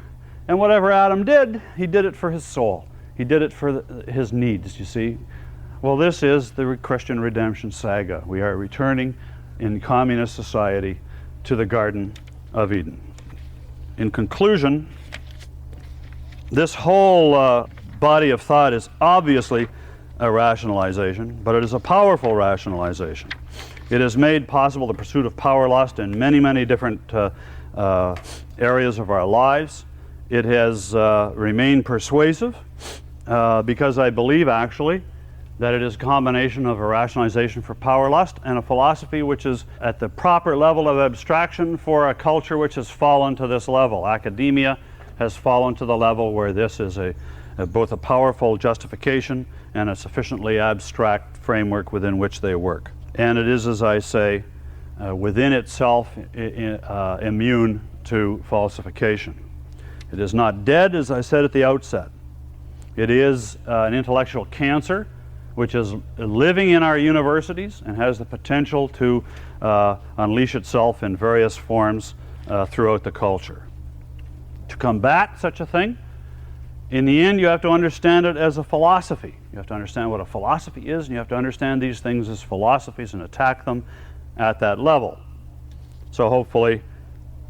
And whatever Adam did, he did it for his soul. He did it for his needs, you see. Well, this is the Christian redemption saga. We are returning in communist society to the Garden of Eden. In conclusion, this whole body of thought is obviously a rationalization, but it is a powerful rationalization. It has made possible the pursuit of power lust in many, many different areas of our lives. It has remained persuasive because I believe actually that it is a combination of a rationalization for power lust and a philosophy which is at the proper level of abstraction for a culture which has fallen to this level. Academia has fallen to the level where this is both a powerful justification and a sufficiently abstract framework within which they work. And it is, as I say, within itself immune to falsification. It is not dead, as I said at the outset. It is an intellectual cancer which is living in our universities and has the potential to unleash itself in various forms throughout the culture. To combat such a thing, in the end, you have to understand it as a philosophy. You have to understand what a philosophy is, and you have to understand these things as philosophies and attack them at that level. So hopefully,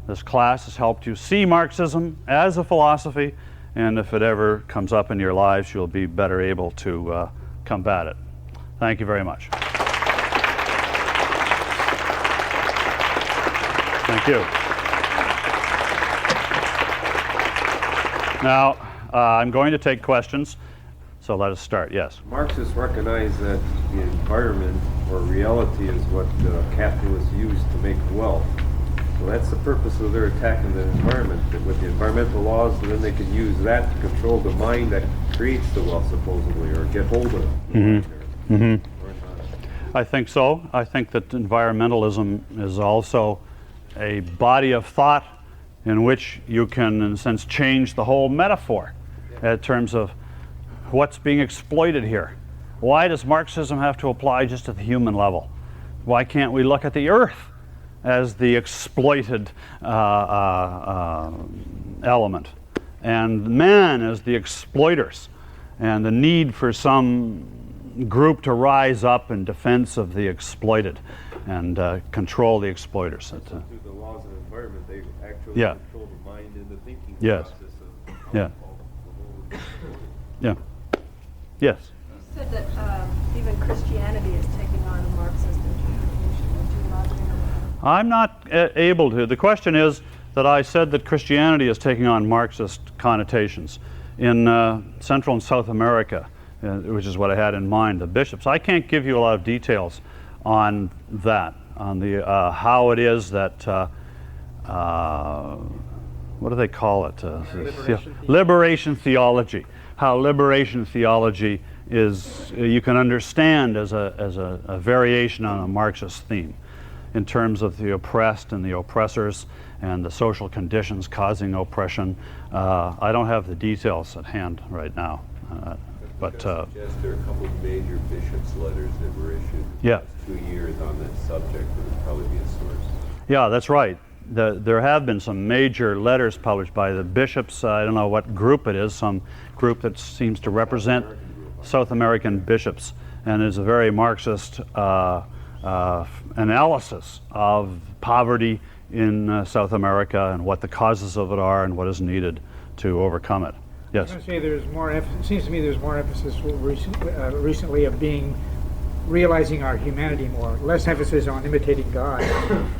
this class has helped you see Marxism as a philosophy, and if it ever comes up in your lives, you'll be better able to combat it. Thank you very much. Thank you. Now, I'm going to take questions, so let us start. Yes? Marxists recognize that the environment or reality is what capitalists use to make wealth. So that's the purpose of their attack on the environment, that with the environmental laws, and then they can use that to control the mind that creates the wealth, supposedly, or get hold of it. Mm-hmm. Mm-hmm. I think so. I think that environmentalism is also a body of thought in which you can, in a sense, change the whole metaphor in terms of what's being exploited here. Why does Marxism have to apply just at the human level? Why can't we look at the earth as the exploited element, and man as the exploiters, and the need for some group to rise up in defense of the exploited and control the exploiters? Through the laws of the environment, they actually control the mind and the thinking process of Yeah. Yes? You said that even Christianity is taking on a Marxist interpretation. Would you elaborate on that? I'm not able to. The question is that I said that Christianity is taking on Marxist connotations. In Central and South America, which is what I had in mind, the bishops. I can't give you a lot of details on that, on the how it is that, what do they call it? Liberation theology. How liberation theology is, you can understand as a variation on a Marxist theme. in terms of the oppressed and the oppressors and the social conditions causing oppression. I don't have the details at hand right now. But there are a couple of major bishops' letters that were issued in the yeah. last 2 years on that subject that would probably be a source. Yeah, that's right. There have been some major letters published by the bishops. I don't know what group it is, some group that seems to represent South American bishops, and is a very Marxist analysis of poverty in South America and what the causes of it are and what is needed to overcome it. Yes. I was going to say there's more. It seems to me there's more emphasis recently of realizing our humanity more. Less emphasis on imitating God,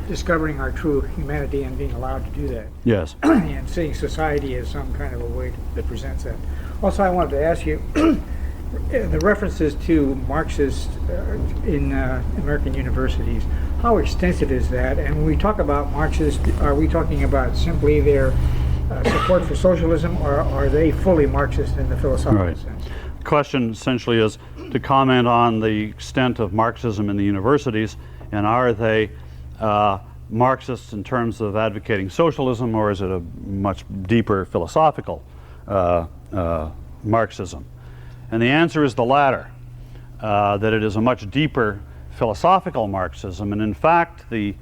discovering our true humanity and being allowed to do that. Yes. And seeing society as some kind of a way that presents that. Also, I wanted to ask you the references to Marxists in American universities. How extensive is that? And when we talk about Marxists, are we talking about simply their support for socialism, or are they fully Marxist in the philosophical sense? The question essentially is to comment on the extent of Marxism in the universities, and are they Marxists in terms of advocating socialism, or is it a much deeper philosophical Marxism? And the answer is the latter, that it is a much deeper philosophical Marxism, and in fact the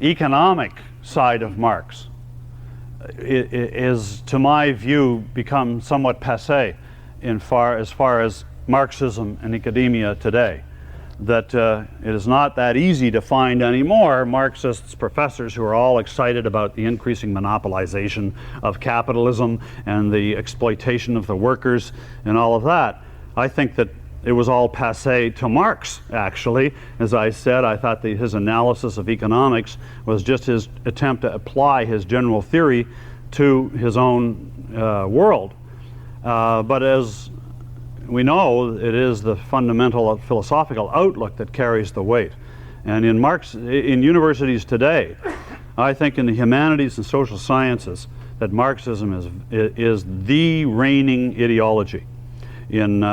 economic side of Marx is, to my view, become somewhat passé as far as Marxism in academia today. That it is not that easy to find anymore Marxists professors who are all excited about the increasing monopolization of capitalism and the exploitation of the workers and all of that. I think that it was all passé to Marx, actually. As I said, I thought his analysis of economics was just his attempt to apply his general theory to his own world. But as we know, it is the fundamental philosophical outlook that carries the weight. And in universities today, I think in the humanities and social sciences, that Marxism is the reigning ideology in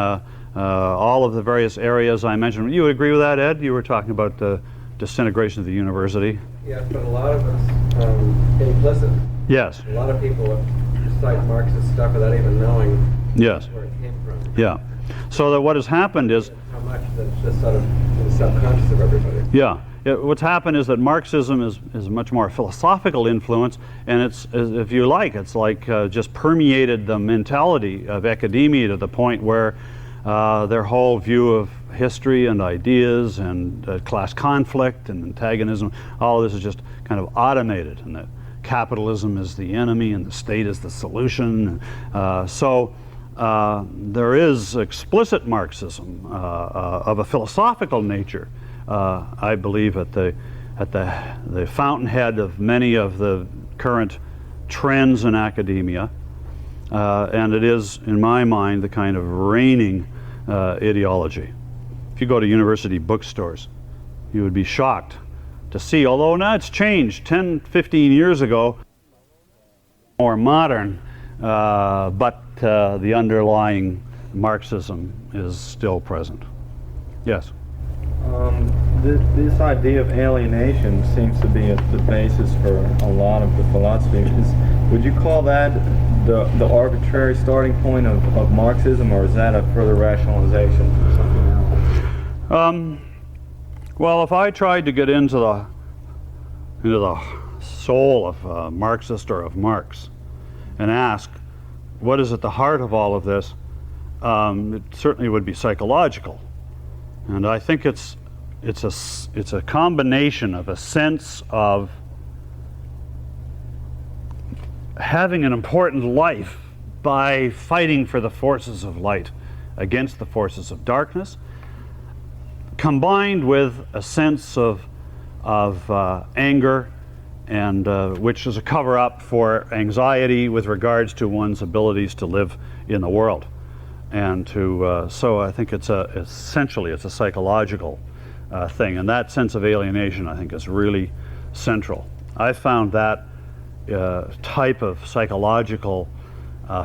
all of the various areas I mentioned. You would agree with that, Ed? You were talking about the disintegration of the university. Yes, but a lot of it's implicit. Yes. A lot of people cite Marxist stuff without even knowing Yes. where it came from. Yeah. So that what has happened is... How much that's just sort of in the subconscious of everybody. Yeah. What's happened is that Marxism is much more philosophical influence, and it's, if you like, it's like just permeated the mentality of academia to the point where their whole view of history and ideas and class conflict and antagonism, all of this is just kind of automated, and that capitalism is the enemy and the state is the solution. So there is explicit Marxism of a philosophical nature, I believe, at the fountainhead of many of the current trends in academia, and it is, in my mind, the kind of reigning ideology. If you go to university bookstores, you would be shocked to see, although now it's changed 10, 15 years ago, more modern, but the underlying Marxism is still present. Yes? This idea of alienation seems to be at the basis for a lot of the philosophy. Would you call that the arbitrary starting point of Marxism, or is that a further rationalization of something else? Well, if I tried to get into the soul of a Marxist or of Marx and ask what is at the heart of all of this, it certainly would be psychological. And I think it's a combination of a sense of having an important life by fighting for the forces of light against the forces of darkness, combined with a sense of anger, and which is a cover-up for anxiety with regards to one's abilities to live in the world. And so I think essentially it's a psychological thing, and that sense of alienation, I think, is really central. I found that type of psychological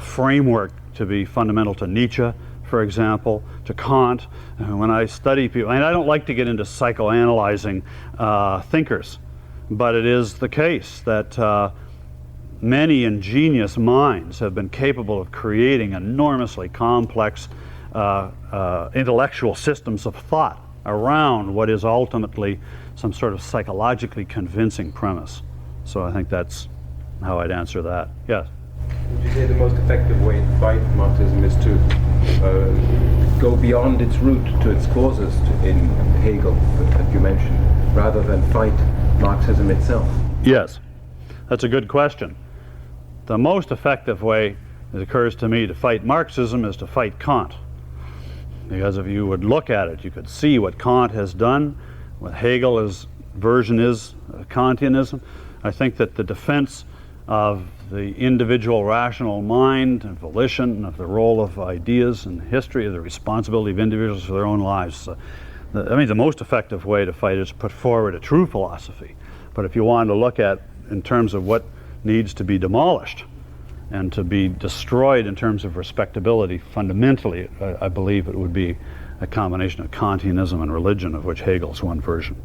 framework to be fundamental to Nietzsche, for example, to Kant. When I study people, and I don't like to get into psychoanalyzing thinkers, but it is the case that many ingenious minds have been capable of creating enormously complex intellectual systems of thought around what is ultimately some sort of psychologically convincing premise. So I think that's how I'd answer that. Yes? Would you say the most effective way to fight Marxism is to go beyond its root to its causes in Hegel, that you mentioned, rather than fight Marxism itself? Yes, that's a good question. The most effective way, it occurs to me, to fight Marxism is to fight Kant. Because if you would look at it, you could see what Kant has done, what Hegel's version is of Kantianism. I think that the defense of the individual rational mind and volition, of the role of ideas in history, of the responsibility of individuals for their own lives. The most effective way to fight is to put forward a true philosophy. But if you wanted to look at in terms of what needs to be demolished and to be destroyed in terms of respectability, fundamentally, I believe it would be a combination of Kantianism and religion, of which Hegel's one version.